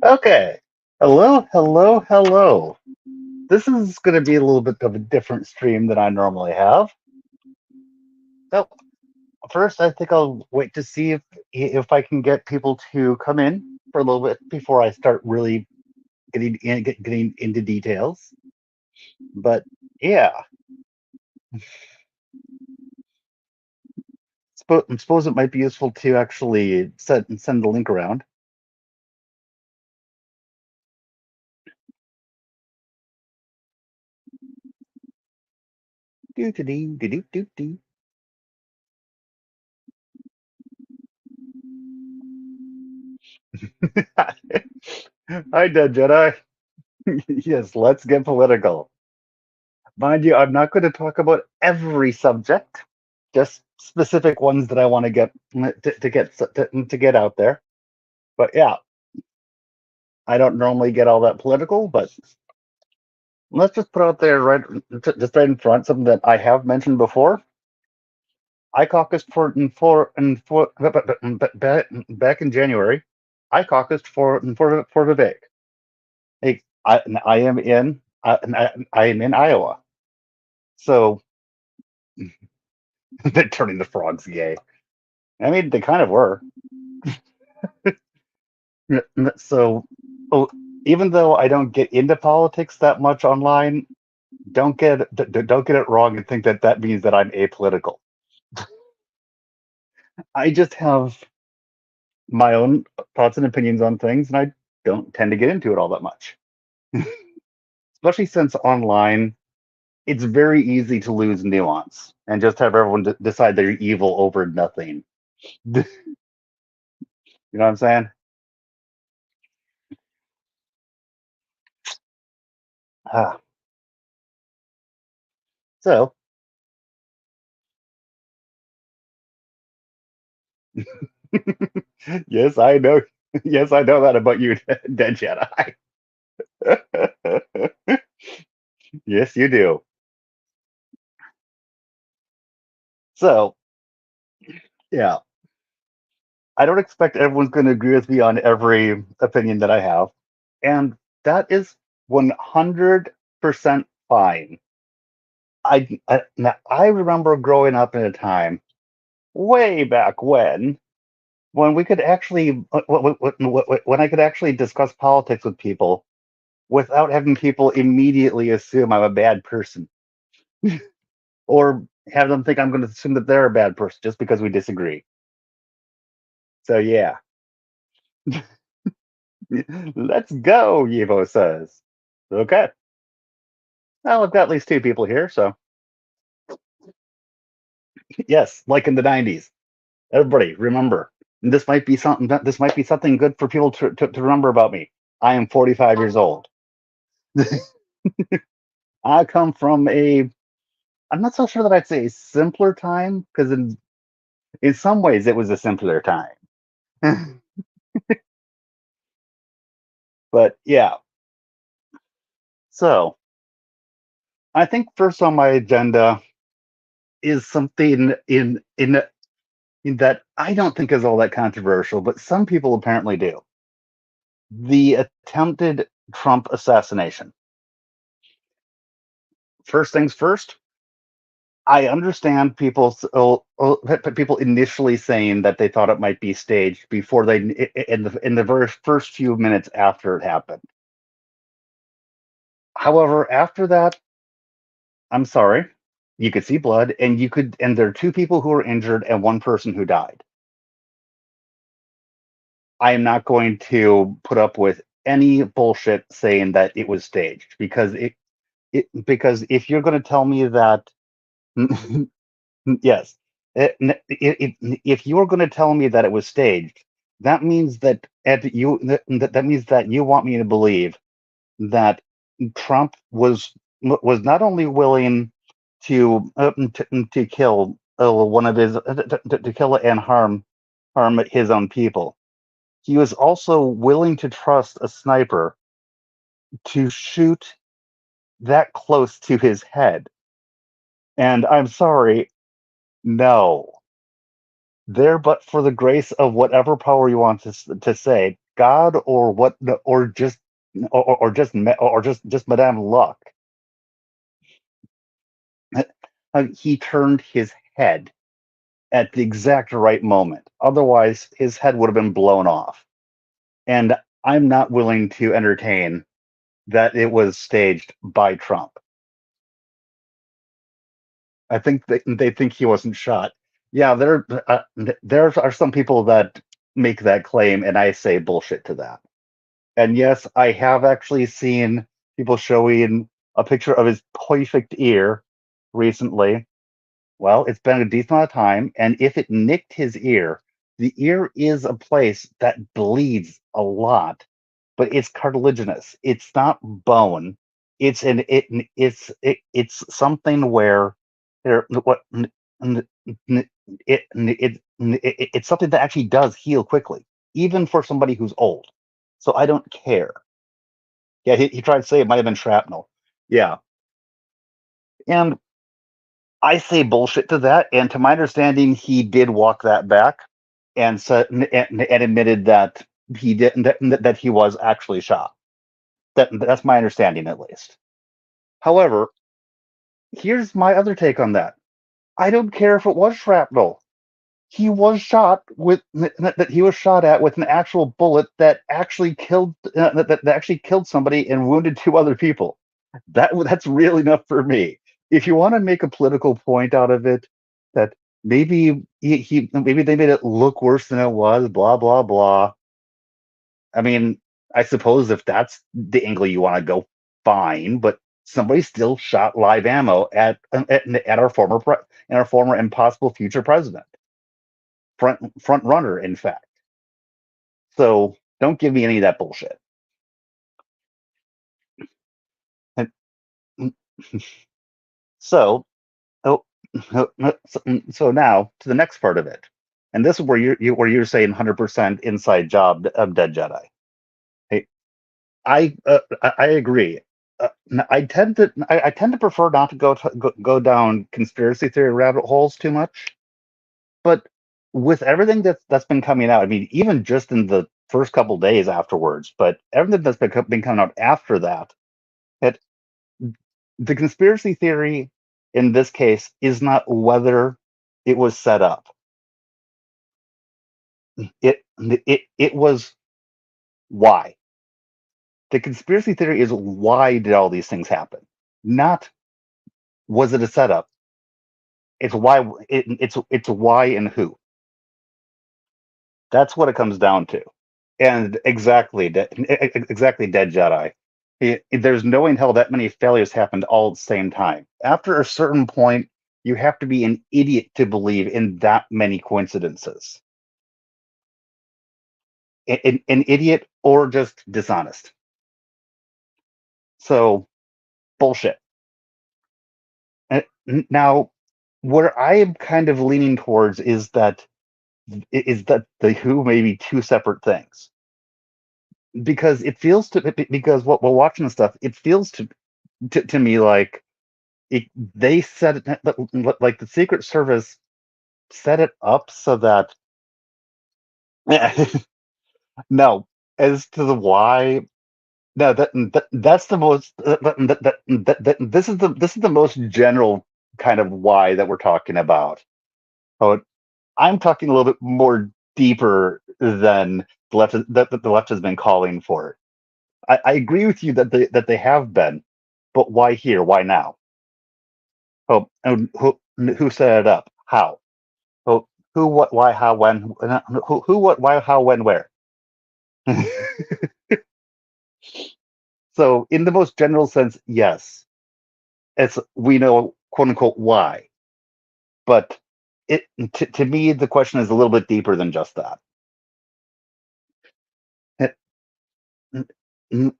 Okay. Hello, hello, hello. This is going to be a little bit of a different stream than I normally have. So, first, I think I'll wait to see if I can get people to come in for a little bit before I start really getting into details. But yeah, I suppose it might be useful to actually send the link around. Do do do do do do. Hi, Dead Jedi. Yes, let's get political. Mind you, I'm not going to talk about every subject, just specific ones that I want to get to get out there. But yeah, I don't normally get all that political, but let's just put out there just right in front something that I have mentioned before. I caucused back in January. I caucused for Vivek. Hey, I am in I am in Iowa, so they're turning the frogs gay. I mean, they kind of were. So, oh, even though I don't get into politics that much online, don't get it wrong and think that that means that I'm apolitical. I just have my own thoughts and opinions on things, and I don't tend to get into it all that much. Especially since online, it's very easy to lose nuance and just have everyone decide they're evil over nothing. You know what I'm saying? Ah, so, yes, I know. Yes, I know that about you, Dead Jedi. Yes, you do. So, yeah, I don't expect everyone's going to agree with me on every opinion that I have, and that is 100% fine. I remember growing up in a time way back when we could actually when I could actually discuss politics with people without having people immediately assume I'm a bad person or have them think I'm going to assume that they're a bad person just because we disagree. So yeah, let's go, Yivo says. Okay. Well, I've got at least two people here, so yes, like in the '90s. Everybody, remember, this might be something good for people to remember about me. I am 45 years old. I come from a I'm not so sure that I'd say a simpler time, because in some ways it was a simpler time. But yeah, so I think first on my agenda is something in that I don't think is all that controversial, but some people apparently do. The attempted Trump assassination. First things first, I understand people initially saying that they thought it might be staged before they in the very first few minutes after it happened. However, after that, I'm sorry, you could see blood, and there are two people who were injured and one person who died. I am not going to put up with any bullshit saying that it was staged because if you're going to tell me that yes, if you're going to tell me that it was staged, that means that means that you want me to believe that Trump was not only willing to kill one of his to kill and harm his own people. He was also willing to trust a sniper to shoot that close to his head. And I'm sorry, no. There, but for the grace of whatever power you want to say, God or what, or just or just Madame Luck. He turned his head at the exact right moment. Otherwise, his head would have been blown off. And I'm not willing to entertain that it was staged by Trump. I think they think he wasn't shot. Yeah, there are some people that make that claim, and I say bullshit to that. And yes, I have actually seen people showing a picture of his perfect ear recently. Well, it's been a decent amount of time, and if it nicked his ear, the ear is a place that bleeds a lot, but it's cartilaginous. It's not bone. It's something where it's something that actually does heal quickly, even for somebody who's old. So I don't care. Yeah, he tried to say it might have been shrapnel. Yeah, and I say bullshit to that. And to my understanding, he did walk that back and said and admitted that he didn't that he was actually shot. That's my understanding, at least. However, here's my other take on that. I don't care if it was shrapnel. He was shot with that he was shot at with an actual bullet that actually killed that actually killed somebody and wounded two other people. That's real enough for me. If you want to make a political point out of it, that maybe maybe they made it look worse than it was, blah blah blah. I mean, I suppose if that's the angle you want to go, fine. But somebody still shot live ammo at our and our former and possible future president, front runner, in fact. So don't give me any of that bullshit. And so, oh, so now to the next part of it, and this is where where you're saying 100% inside job of Dead Jedi. Hey, I agree. I tend to prefer not to go down conspiracy theory rabbit holes too much, but with everything that's been coming out, I mean, even just in the first couple days afterwards, but everything that's been coming out after that, it the conspiracy theory in this case is not whether it was set up. It was why. The conspiracy theory is why did all these things happen? Not was it a setup? It's why it's why and who. That's what it comes down to. And exactly, Dead Jedi. There's no in hell that many failures happened all at the same time. After a certain point, you have to be an idiot to believe in that many coincidences. An idiot or just dishonest. So bullshit. Now, where I am kind of leaning towards is that the who may be two separate things, because it feels to because what we're watching the stuff, it feels to me like they set it like the Secret Service set it up so that no, as to the why. No, that's the most this is the most general kind of why that we're talking about. Oh, I'm talking a little bit more deeper than the left has been calling for. I agree with you that they have been, but why here? Why now? Oh, and who set it up? How? Oh, who, what, why, how, when? Who, what, why, how, when, where? So, in the most general sense, yes, it's we know quote unquote why, but to me the question is a little bit deeper than just that. It-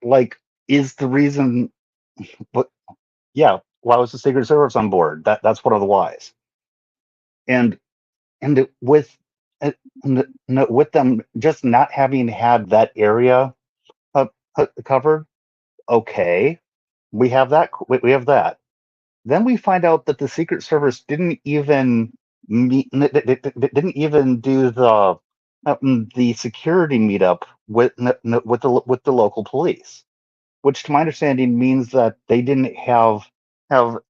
like, is the reason? What? Yeah, why was the Secret Service on board? That's one of the whys. And with uh, with them just not having had that area covered, okay, we have that. Then we find out that the Secret Service didn't even didn't even do the security meetup with the local police, which, to my understanding, means that they didn't have, that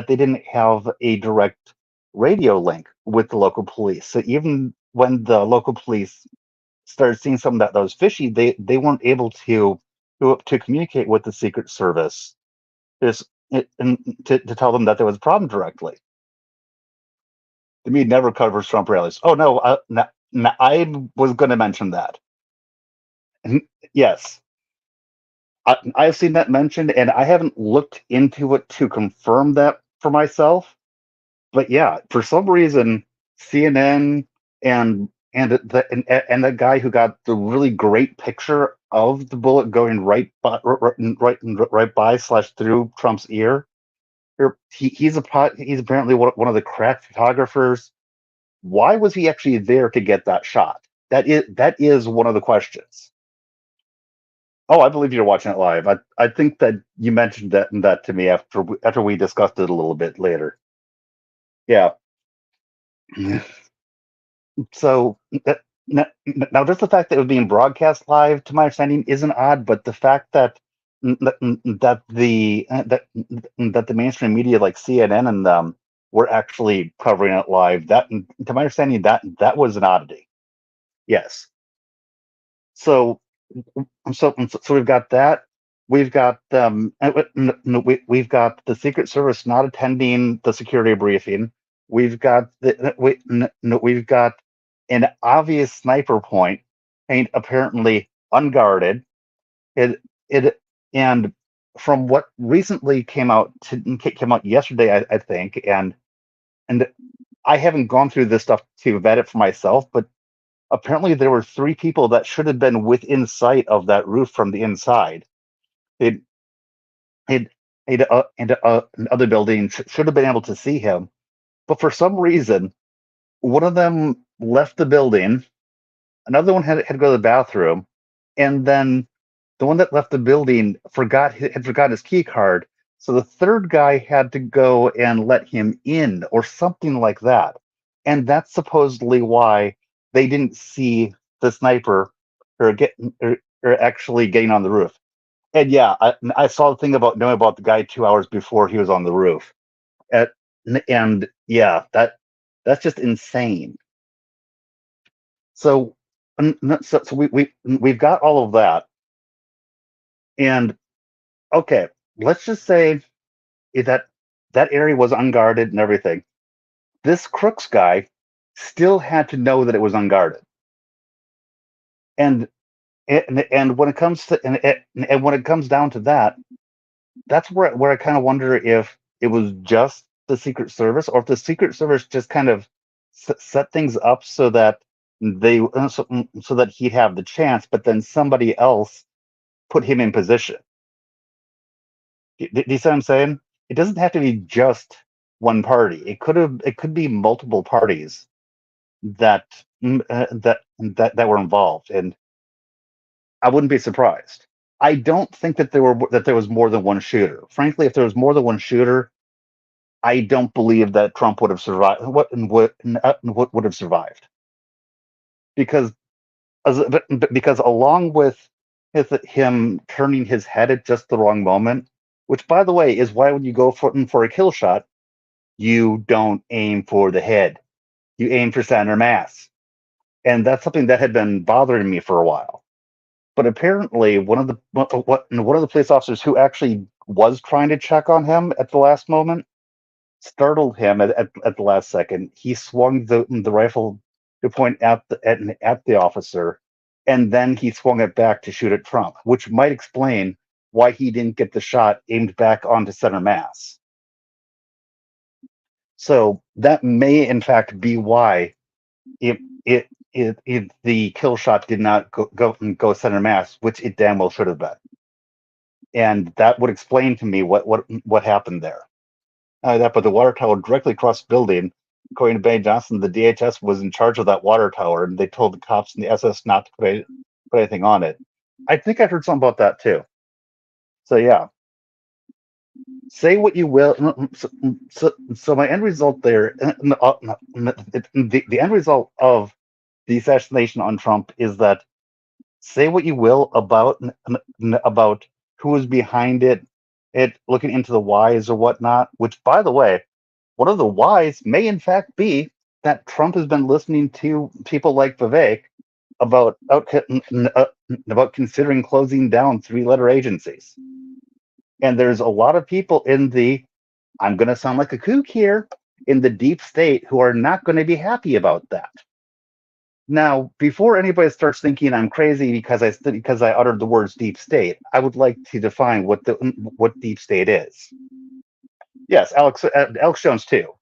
they didn't have a direct radio link with the local police. So even when the local police started seeing something that was fishy, they weren't able to communicate with the Secret Service just and to tell them that there was a problem directly. The media never covers Trump rallies. Oh no, I was going to mention that. Yes, I've seen that mentioned, and I haven't looked into it to confirm that for myself. But yeah, for some reason, CNN and the guy who got the really great picture of the bullet going right by slash through Trump's ear. He's apparently one of the crack photographers. Why was he actually there to get that shot? That is one of the questions. Oh, I believe you're watching it live. I think that you mentioned that to me after we discussed it a little bit later. Yeah. So now, just the fact that it was being broadcast live, to my understanding, isn't odd. But the fact that the mainstream media like CNN and them were actually covering it live, that, to my understanding, that was an oddity. Yes. So so we've got that. We've got we've got the Secret Service not attending the security briefing. We've got an obvious sniper point, and apparently unguarded. It it and from what recently came out yesterday, I think, and I haven't gone through this stuff to vet it for myself, but apparently there were three people that should have been within sight of that roof from the inside. It it another building should have been able to see him, but for some reason, one of them left the building. Another one had to go to the bathroom, and then the one that left the building had forgotten his key card. So the third guy had to go and let him in, or something like that. And that's supposedly why they didn't see the sniper or or actually getting on the roof. And yeah, I saw the thing about knowing about the guy 2 hours before he was on the roof. At, and yeah, that's just insane. So, so we've got all of that, and okay, let's just say that that area was unguarded and everything. This Crooks guy still had to know that it was unguarded, and and when it comes to and when it comes down to that, that's where I kind of wonder if it was just the Secret Service, or if the Secret Service just kind of set things up so that so that he'd have the chance, but then somebody else put him in position. Do you see what I'm saying? It doesn't have to be just one party. It could be multiple parties that that were involved, and I wouldn't be surprised. I don't think that there was more than one shooter. Frankly, if there was more than one shooter, I don't believe that Trump would have survived. What would have survived? Because because along with him turning his head at just the wrong moment, which, by the way, is why when you go for a kill shot, you don't aim for the head. You aim for center mass. And that's something that had been bothering me for a while. But apparently, one of the police officers who actually was trying to check on him at the last moment startled him at the last second. He swung the rifle to point at the officer, and then he swung it back to shoot at Trump, which might explain why he didn't get the shot aimed back onto center mass. So that may, in fact, be why it the kill shot did not go center mass, which it damn well should have been, and that would explain to me what happened there. That, but the water tower directly across the building, according to Benny Johnson, the DHS was in charge of that water tower, and they told the cops and the SS not to put anything on it. I think I heard something about that too. So yeah, say what you will. So my end result there, the end result of the assassination on Trump is that, say what you will about who is behind it looking into the whys or whatnot. Which, by the way, one of the whys may in fact be that Trump has been listening to people like Vivek about about considering closing down three-letter agencies. And there's a lot of people in the, I'm going to sound like a kook here, in the deep state who are not going to be happy about that. Now, before anybody starts thinking I'm crazy because I uttered the words deep state, I would like to define what deep state is. Yes, Alex Jones too,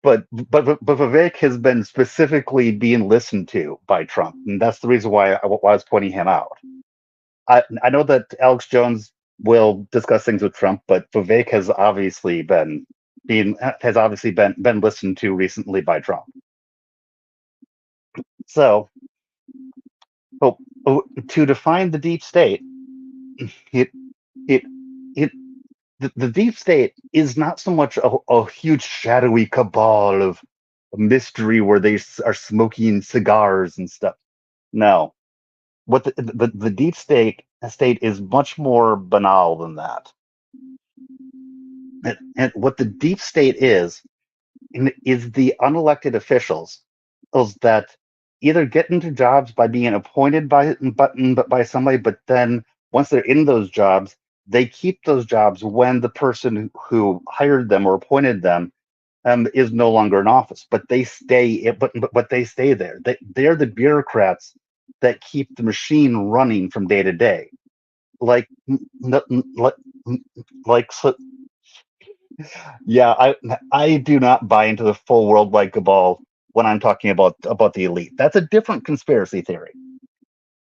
but Vivek has been specifically being listened to by Trump, and that's the reason why I was pointing him out. I know that Alex Jones will discuss things with Trump, but Vivek has obviously been listened to recently by Trump. So, oh, to define the deep state, it it it the deep state is not so much a huge shadowy cabal of mystery where they are smoking cigars and stuff. No, what the deep state is much more banal than that. And what the deep state is the unelected officials that either get into jobs by being appointed by somebody, but then once they're in those jobs, they keep those jobs when the person who hired them or appointed them is no longer in office. But they stay, but they stay there. They're the bureaucrats that keep the machine running from day to day. Like, like, so, yeah, I do not buy into the full worldwide cabal when I'm talking about the elite. That's a different conspiracy theory.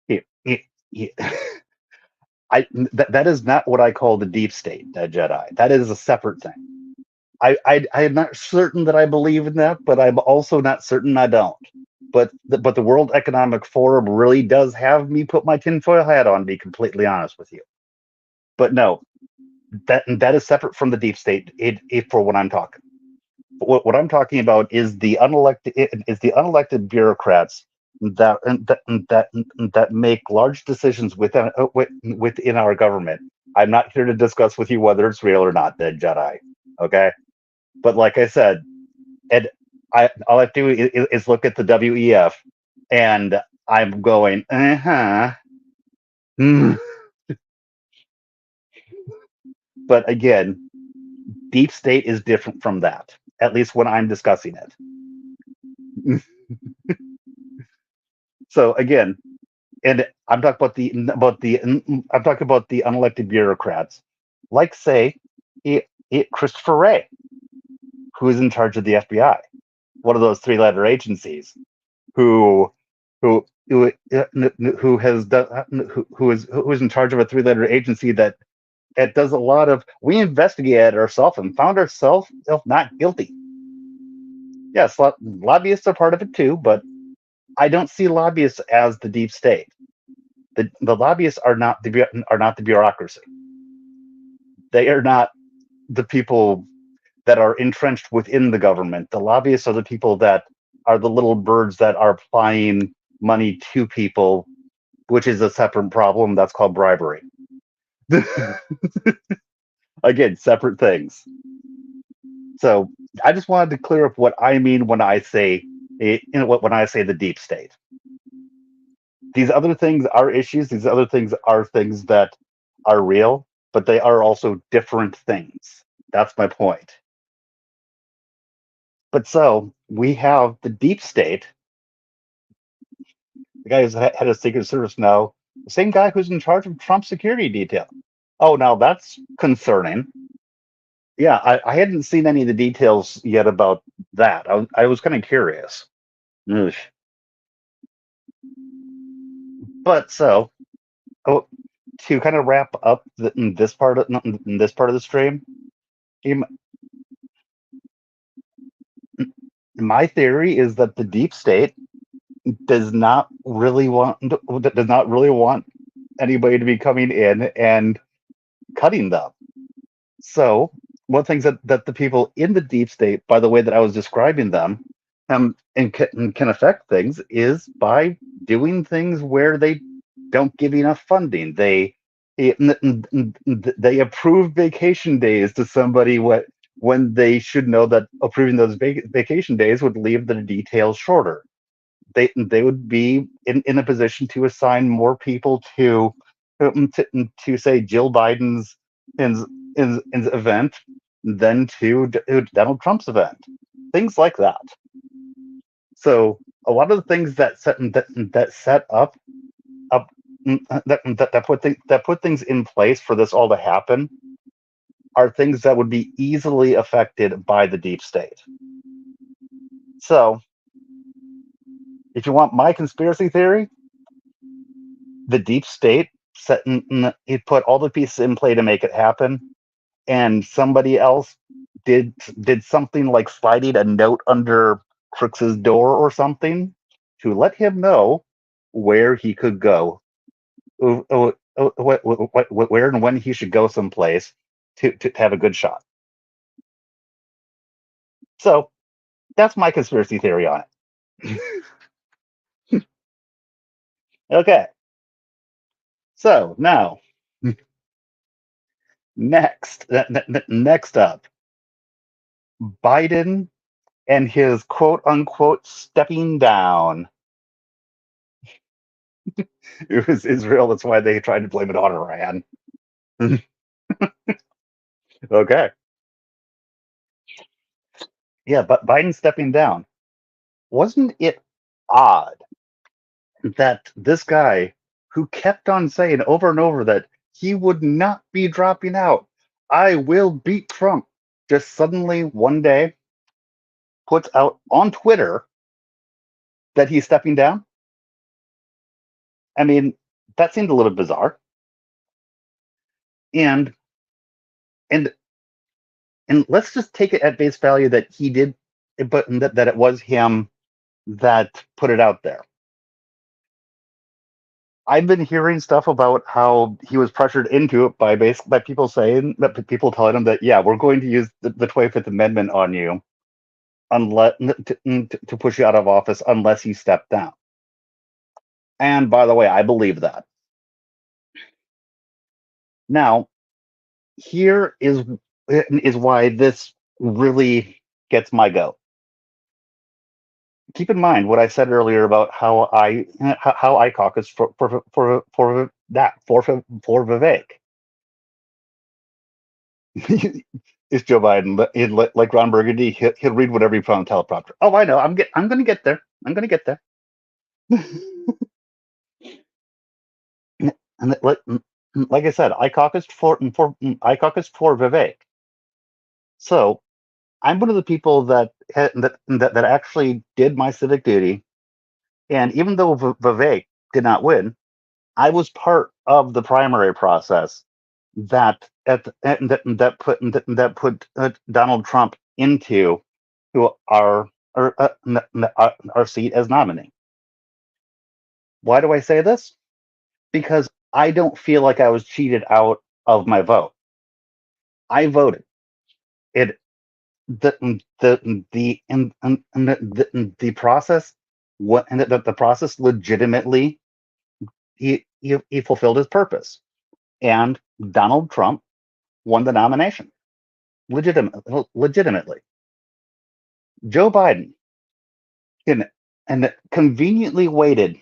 It, it, it, that is not what I call the deep state, Jedi. That is a separate thing. I am not certain that I believe in that, but I'm also not certain I don't. But the World Economic Forum really does have me put my tinfoil hat on, to be completely honest with you. But no, that is separate from the deep state. For what I'm talking. What I'm talking about is the unelected bureaucrats that make large decisions within our government. I'm not here to discuss with you whether it's real or not, dead Jedi. Okay, but like I said, and all I have to do is look at the WEF, and I'm going, uh-huh. But again, deep state is different from that, at least when I'm discussing it. So again, and I'm talking about the unelected bureaucrats, like say, Christopher Wray, who is in charge of the FBI, one of those three-letter agencies, who has done who is in charge of a three-letter agency that does a lot of, we investigated ourselves and found ourselves not guilty. Yes, lobbyists are part of it too, but I don't see lobbyists as the deep state. The lobbyists are not the bureaucracy. They are not the people that are entrenched within the government. The lobbyists are the people that are the little birds that are applying money to people, which is a separate problem. That's called bribery. Again, separate things. So I just wanted to clear up what I mean when I say when I say the deep state. These other things are issues. These other things are things that are real, but they are also different things. That's my point. But so we have the deep state, the guy who's head of Secret Service now, the same guy who's in charge of Trump's security detail. Oh, now that's concerning. Yeah, I hadn't seen any of the details yet about that. I was kind of curious. Ugh. But so, oh, to kind of wrap up this part of the stream, my theory is that the deep state does not really want anybody to be coming in and cutting them. So one of the things that the people in the deep state, by the way that I was describing them, and can affect things is by doing things where they don't give you enough funding. They approve vacation days to somebody when they should know that approving those vacation days would leave the details shorter. They would be in a position to assign more people to say Jill Biden's in, in event than to Donald Trump's event. Things like that. So a lot of the things that set up that put things in place for this all to happen are things that would be easily affected by the deep state. So if you want my conspiracy theory, the deep state it put all the pieces in play to make it happen, and somebody else did something like sliding a note under Crooks's door or something to let him know where he could go, where and when he should go someplace to have a good shot. So that's my conspiracy theory on it. Okay, so now next up, Biden and his quote unquote stepping down. It was Israel. That's why they tried to blame it on Iran. Okay. Yeah, but Biden stepping down. Wasn't it odd that this guy who kept on saying over and over that he would not be dropping out, I will beat Trump, just suddenly one day puts out on Twitter that he's stepping down? I mean, that seemed a little bizarre. And and and let's just take it at face value that he did, but that it was him that put it out there. I've been hearing stuff about how he was pressured into it by people saying that people telling him that, yeah, we're going to use the 25th Amendment on you unless to push you out of office unless you step down. And by the way, I believe that. Now, here is why this really gets my goat. Keep in mind what I said earlier about how I caucus for that for Vivek. It's Joe Biden, but like Ron Burgundy, he'll read whatever you put on teleprompter. Oh, I know. I'm going to get there. I'm going to get there. And like I said, I caucused for Vivek. So I'm one of the people that actually did my civic duty. And even though Vivek did not win, I was part of the primary process that put Donald Trump into our seat as nominee. Why do I say this? Because I don't feel like I was cheated out of my vote. I voted. It the process what and the process legitimately he fulfilled his purpose, and Donald Trump won the nomination legitimately. Joe Biden can and conveniently waited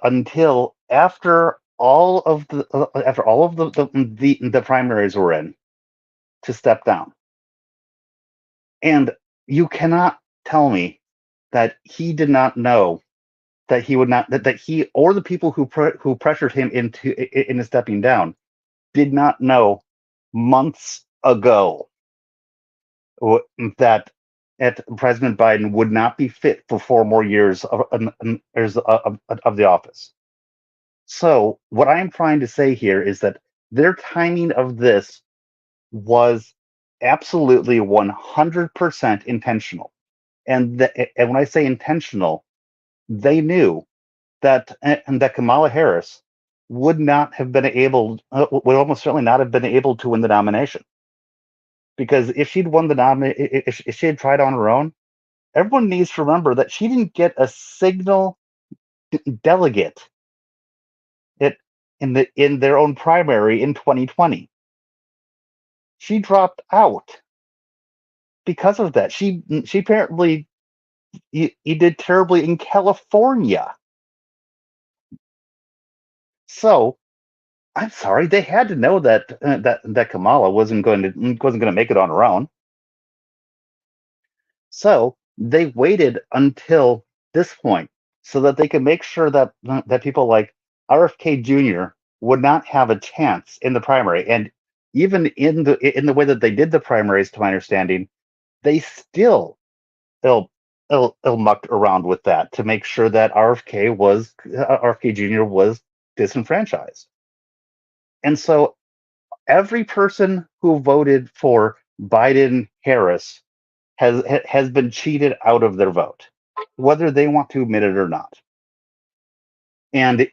until after all of the primaries were in to step down. And you cannot tell me that he did not know that he would not that he or the people who pressured him into stepping down did not know months ago that President Biden would not be fit for 4 more years of the office. So what I'm trying to say here is that their timing of this was absolutely 100% intentional. And when I say intentional, they knew that Kamala Harris would almost certainly not have been able to win the nomination, because if she'd won the nomination, if she had tried on her own, everyone needs to remember that she didn't get a single delegate it, in their own primary in 2020. She dropped out because of that. She apparently he did terribly in California. So I'm sorry, they had to know that Kamala wasn't going to make it on her own. So they waited until this point so that they could make sure that people like RFK Jr. would not have a chance in the primary. And even in the way that they did the primaries, to my understanding, they still ill mucked around with that to make sure that RFK Jr. was disenfranchised. And so every person who voted for Biden Harris has been cheated out of their vote, whether they want to admit it or not. And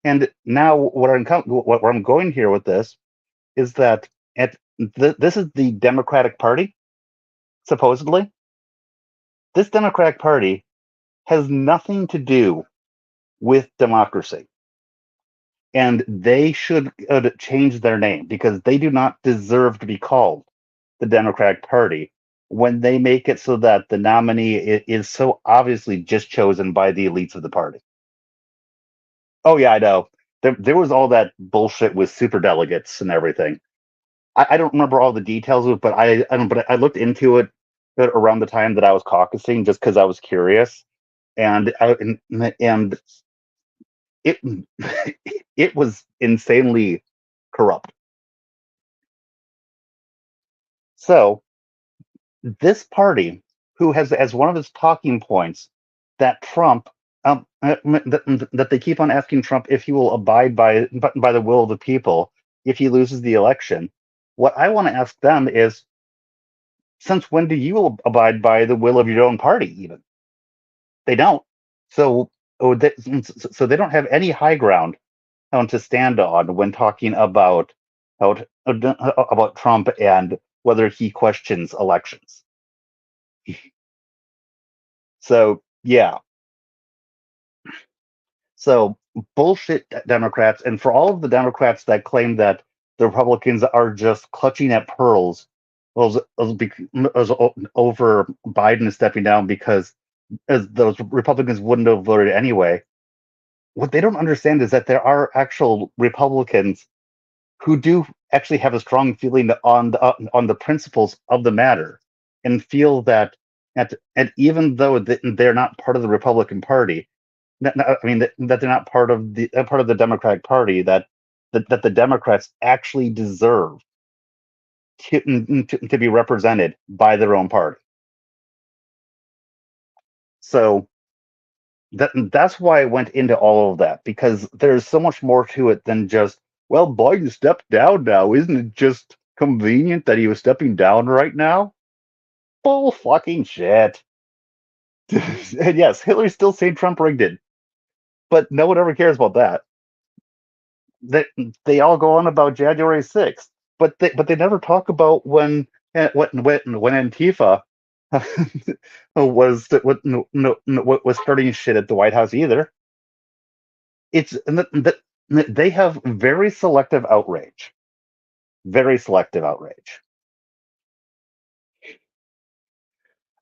and now where I'm going here with this is that this is the Democratic Party. Supposedly, this Democratic Party has nothing to do with democracy, and they should change their name because they do not deserve to be called the Democratic Party when they make it so that the nominee is so obviously just chosen by the elites of the party. Oh yeah, I know. There was all that bullshit with super delegates and everything. I don't remember all the details of it, but I looked into it around the time that I was caucusing just because I was curious, and it it was insanely corrupt. So this party, who has as one of its talking points that Trump, that they keep on asking Trump if he will abide by the will of the people if he loses the election. What I want to ask them is, since when do you abide by the will of your own party? Even they don't. So, so they don't have any high ground on to stand on when talking about Trump and whether he questions elections. So yeah, so bullshit Democrats, and for all of the Democrats that claim that the Republicans are just clutching at pearls as over Biden stepping down because as those Republicans wouldn't have voted anyway. What they don't understand is that there are actual Republicans who do actually have a strong feeling on the principles of the matter and feel that and even though they're not part of the Republican Party, I mean that they're not part of the Democratic Party, that the Democrats actually deserve to be represented by their own party. So that's why I went into all of that, because there's so much more to it than just, well, Biden stepped down now. Isn't it just convenient that he was stepping down right now? Bull fucking shit. And yes, Hillary's still saying Trump rigged it, but no one ever cares about that. They they all go on about January 6th, but they never talk about when Antifa was no, no, no, was starting shit at the White House either. It's they have very selective outrage,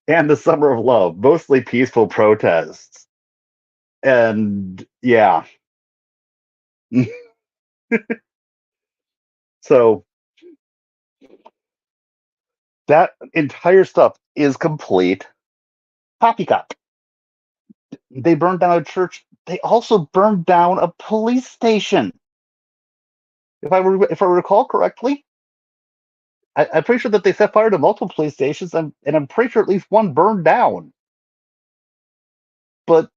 and the Summer of Love, mostly peaceful protests, and yeah, so that entire stuff is complete poppycock. They burned down a church. They also burned down a police station. If I recall correctly, I'm pretty sure that they set fire to multiple police stations, and I'm pretty sure at least one burned down. But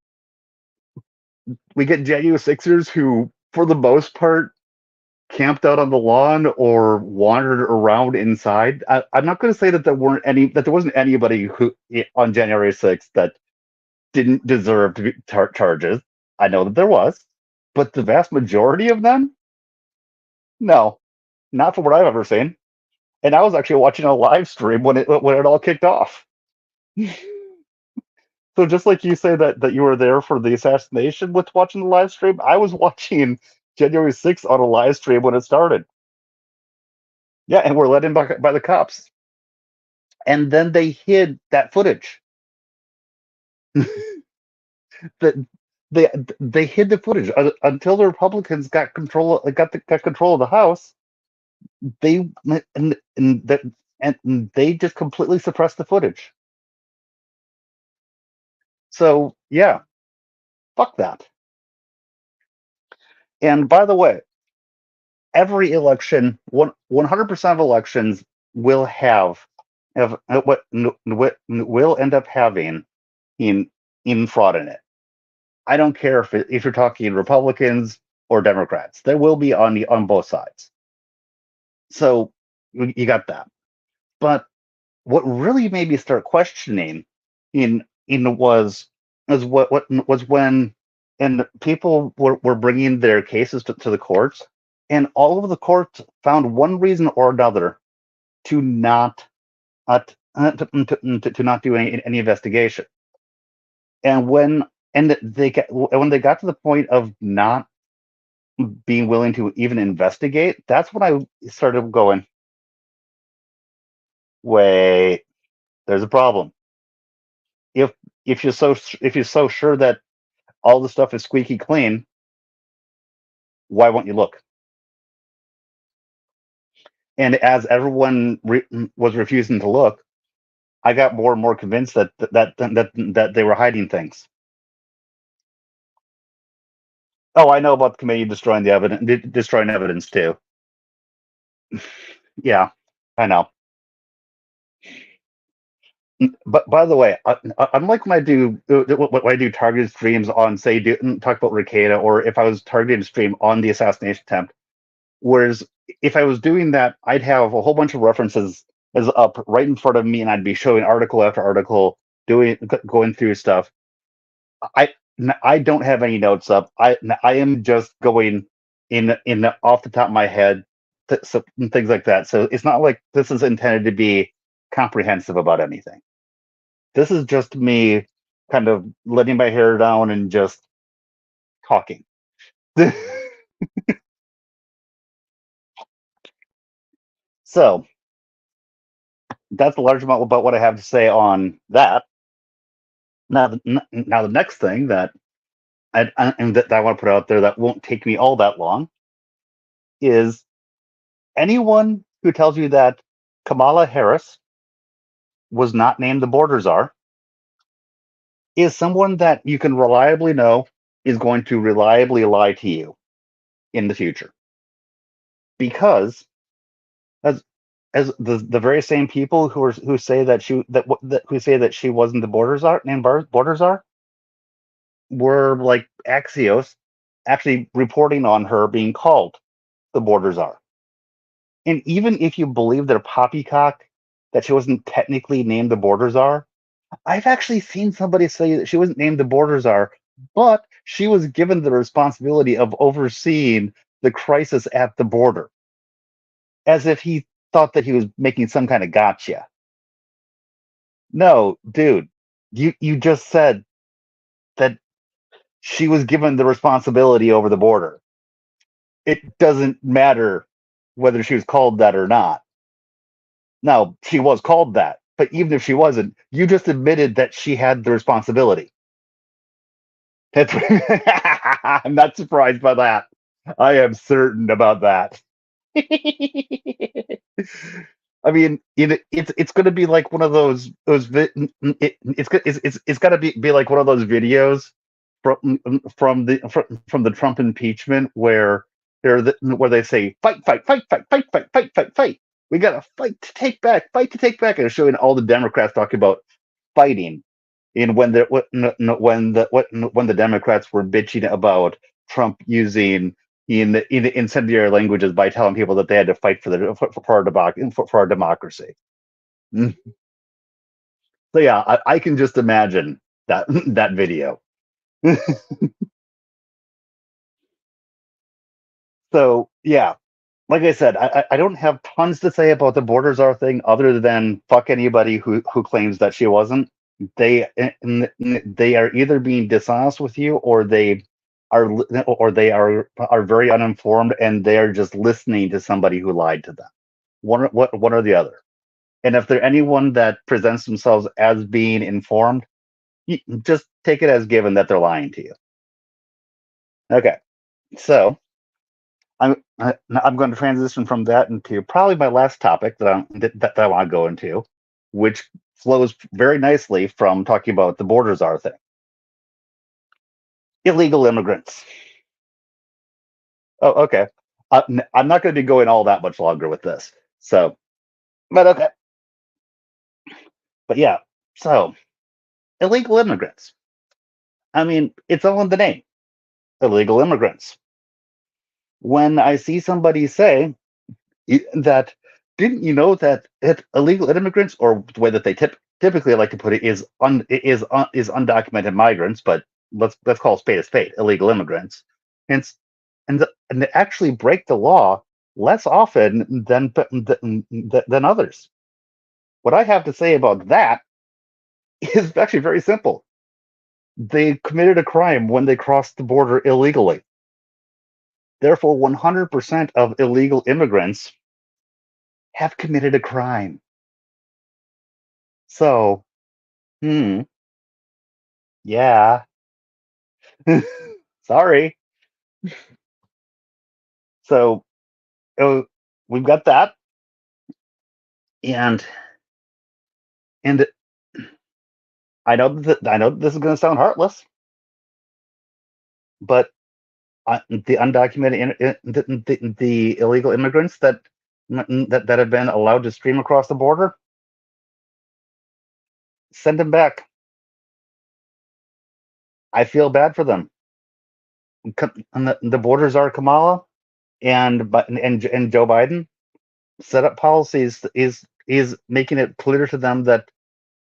we get January Sixers who, for the most part, camped out on the lawn or wandered around inside. I'm not going to say that there wasn't anybody who on January 6th that didn't deserve to be charges. I know that there was, but the vast majority of them, no, not from what I've ever seen. And I was actually watching a live stream when it all kicked off. So just like you say that you were there for the assassination with watching the live stream, I was watching January 6th on a live stream when it started. Yeah, and we're let in by the cops. And then they hid that footage. that they hid the footage until the Republicans got control of the House. They and they just completely suppressed the footage. So yeah, fuck that. And by the way, every election, 100% of elections will have what will end up having in fraud in it. I don't care if you're talking Republicans or Democrats. There will be on both sides. So you got that. But what really made me start questioning in what was when and people were bringing their cases to the courts, and all of the courts found one reason or another to not to not do any investigation. And when they got to the point of not being willing to even investigate, that's when I started going, wait, there's a problem. If if you're so sure that all the stuff is squeaky clean, why won't you look? And as everyone was refusing to look, I got more and more convinced that they were hiding things. Oh, I know about the committee destroying the evidence, destroying evidence too. Yeah, I know. But by the way, unlike when I do targeted streams on, say, talk about Ricada, or if I was targeting a stream on the assassination attempt, whereas if I was doing that, I'd have a whole bunch of references as up right in front of me, and I'd be showing article after article, going through stuff. I I don't have any notes up. I am just going in off the top of my head, so, things like that. So it's not like this is intended to be comprehensive about anything. This is just me kind of letting my hair down and just talking. So that's a large amount about what I have to say on that. Now, now the next thing that that I want to put out there that won't take me all that long is anyone who tells you that Kamala Harris was not named the border czar is someone that you can reliably know is going to reliably lie to you in the future, because as the very same people who say that who say that she wasn't the border czar named border czar were like Axios actually reporting on her being called the border czar. And even if you believe their poppycock that she wasn't technically named the border czar, I've actually seen somebody say that she wasn't named the border czar, but she was given the responsibility of overseeing the crisis at the border, as if he thought that he was making some kind of gotcha. No, dude, you just said that she was given the responsibility over the border. It doesn't matter whether she was called that or not. Now, she was called that, but even if she wasn't, you just admitted that she had the responsibility. That's I'm not surprised by that. I am certain about that. I mean, it's going to be like one of it's got to be like one of those videos from the Trump impeachment where where they say fight fight fight fight fight fight fight fight fight. We got to fight to take back, and showing all the Democrats talking about fighting, and when when the Democrats were bitching about Trump using in incendiary languages by telling people that they had to fight for our democracy. So yeah, I can just imagine that that video. So yeah, like I said, I don't have tons to say about the borders are thing other than fuck anybody who claims that she wasn't. They are either being dishonest with you, or they are very uninformed, and they are just listening to somebody who lied to them. One or the other. And if they're anyone that presents themselves as being informed, you just take it as given that they're lying to you. Okay, so I'm going to transition from that into probably my last topic that I want to go into, which flows very nicely from talking about the borders are thing. Illegal immigrants. Oh, okay. I'm not going to be going all that much longer with this. So, but okay. But yeah, so illegal immigrants. I mean, it's all in the name. Illegal immigrants. When I see somebody say that, didn't you know that illegal immigrants, or the way that they typically like to put it, is undocumented migrants, but let's call spade a spade, illegal immigrants, and and they actually break the law less often than others. What I have to say about that is actually very simple. They committed a crime when they crossed the border illegally. Therefore, 100% of illegal immigrants have committed a crime. So, hmm, yeah. Sorry. So, uh, we've got that, and and I know this is going to sound heartless, but the undocumented, the illegal immigrants that have been allowed to stream across the border, send them back. I feel bad for them. And the borders are Kamala and Joe Biden set up policies is making it clear to them that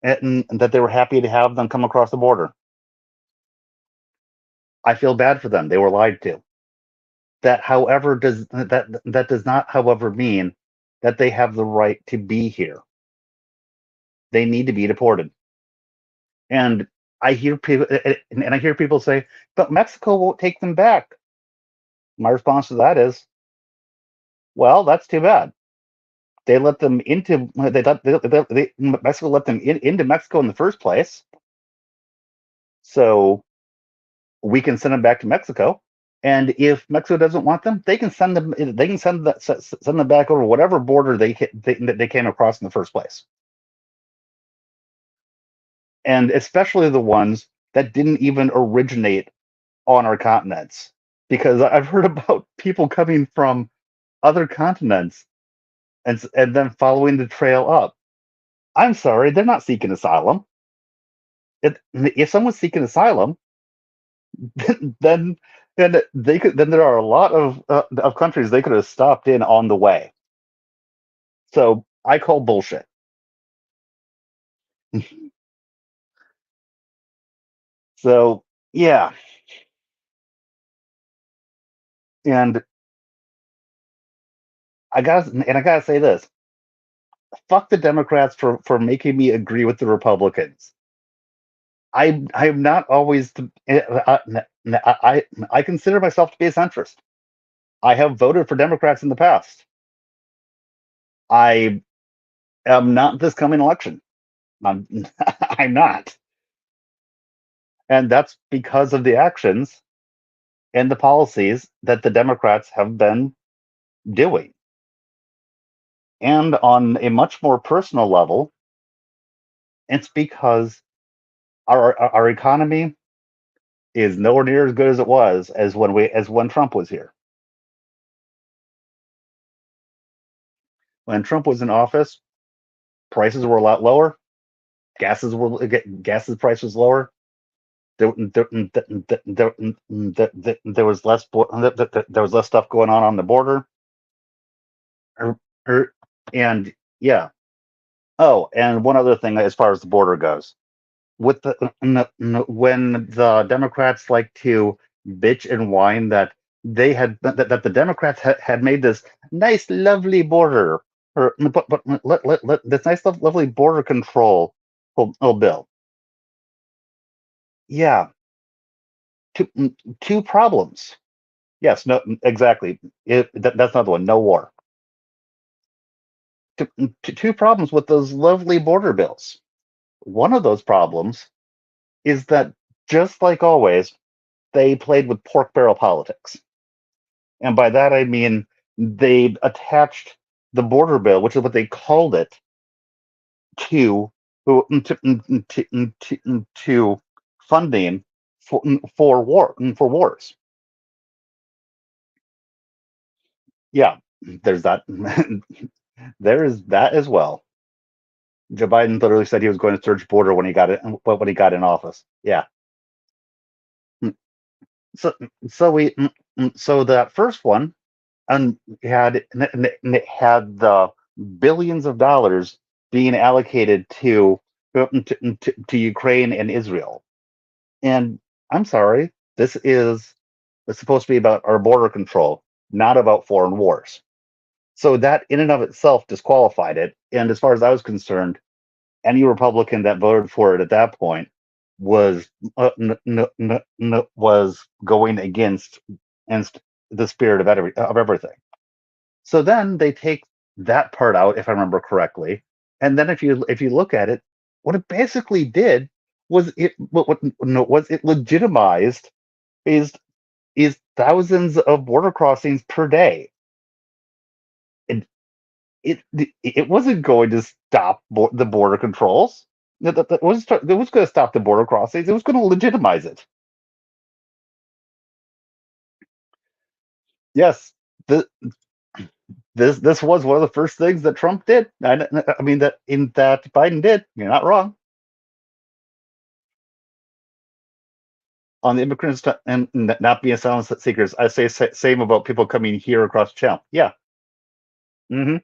they were happy to have them come across the border. I feel bad for them. They were lied to. That does not, however, mean that they have the right to be here. They need to be deported. And I hear people say, but Mexico won't take them back. My response to that is, well, that's too bad. They let them into Mexico let them into Mexico in the first place, so we can send them back to Mexico. And if Mexico doesn't want them, they can send them. They can send them back over whatever border they came across in the first place, and especially the ones that didn't even originate on our continents. Because I've heard about people coming from other continents and then following the trail up. I'm sorry, they're not seeking asylum. If someone's seeking asylum, then then there are a lot of countries they could have stopped in on the way. So I call bullshit. So yeah, and I gotta say this: fuck the Democrats for making me agree with the Republicans. I'm not always. I consider myself to be a centrist. I have voted for Democrats in the past. I am not this coming election. I'm I'm not, and that's because of the actions and the policies that the Democrats have been doing. And on a much more personal level, it's because our economy is nowhere near as good as it was as when Trump was here. When Trump was in office, prices were a lot lower. Gases price was lower. There was less stuff going on the border. Er- er- And yeah. Oh, and one other thing as far as the border goes, with when the Democrats like to bitch and whine that the Democrats had made this nice, lovely border, or but this nice, lovely border control bill. Yeah, two problems. Yes, no, exactly. That's another one. No war. Two problems with those lovely border bills. One of those problems is that, just like always, they played with pork barrel politics. And by that I mean they attached the border bill, which is what they called it, to to funding for wars. Yeah, there's that. There is that as well. Joe Biden literally said he was going to search border when he got in office. Yeah. So so that first one and it had the billions of dollars being allocated to Ukraine and Israel. And I'm sorry, it's supposed to be about our border control, not about foreign wars. So that in and of itself disqualified it. And as far as I was concerned, any Republican that voted for it at that point was was going against the spirit of everything. So then they take that part out, if I remember correctly, and then if you look at it, what it basically did was what no, was it legitimized is is thousands of border crossings per day. And it wasn't going to stop the border controls. It was going to stop the border crossings. It was going to legitimize it. Yes, the, this was one of the first things that Trump did. I mean that Biden did. You're not wrong. On the immigrants and not being asylum seekers. I say same about people coming here across the channel. Yeah. hmm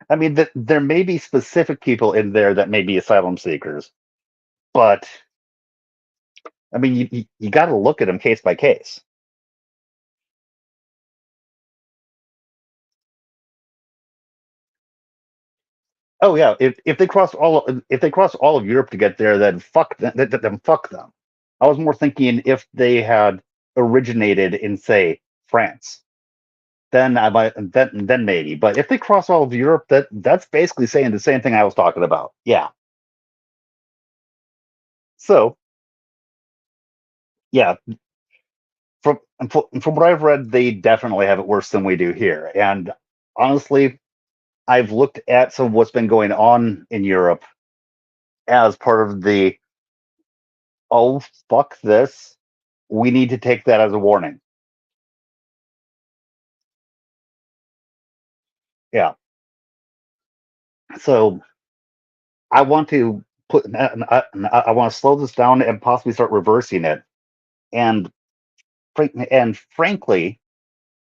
I mean, there may be specific people in there that may be asylum seekers, but I mean, you got to look at them case by case. Oh yeah, if they cross all of Europe to get there, then fuck them. Then fuck them. I was more thinking if they had originated in, say, France, then I might then maybe. But if they cross all of Europe, that's basically saying the same thing I was talking about. Yeah. So yeah, from what I've read, they definitely have it worse than we do here. And honestly, I've looked at some of what's been going on in Europe as part of the oh fuck this. We need to take that as a warning. Yeah. So I want to I want to slow this down and possibly start reversing it. And frankly,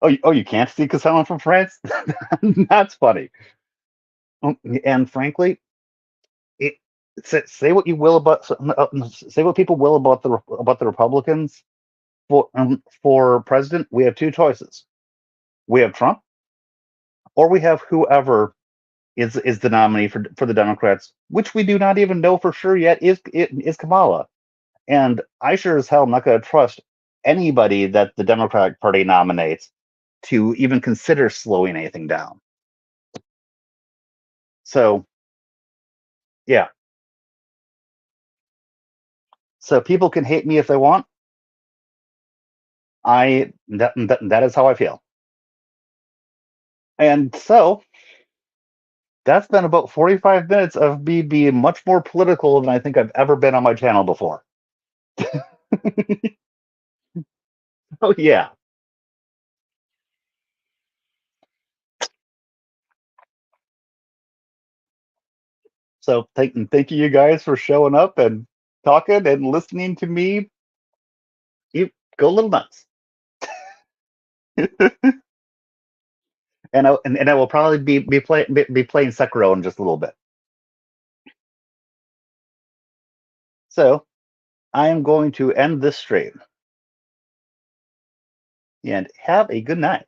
oh, you can't see because I'm from France. That's funny. And frankly, it, say what you will about say what people will about the Republicans for president. We have two choices: we have Trump, or we have whoever is the nominee for the Democrats, which we do not even know for sure yet is Kamala. And I sure as hell am not going to trust anybody that the Democratic Party nominates to even consider slowing anything down. So yeah, so people can hate me if they want. That is how I feel. And so that's been about 45 minutes of me being much more political than I think I've ever been on my channel before. Oh yeah. So thank you guys for showing up and talking and listening to me. You go a little nuts. And I will probably be playing Sekiro in just a little bit. So I am going to end this stream and have a good night.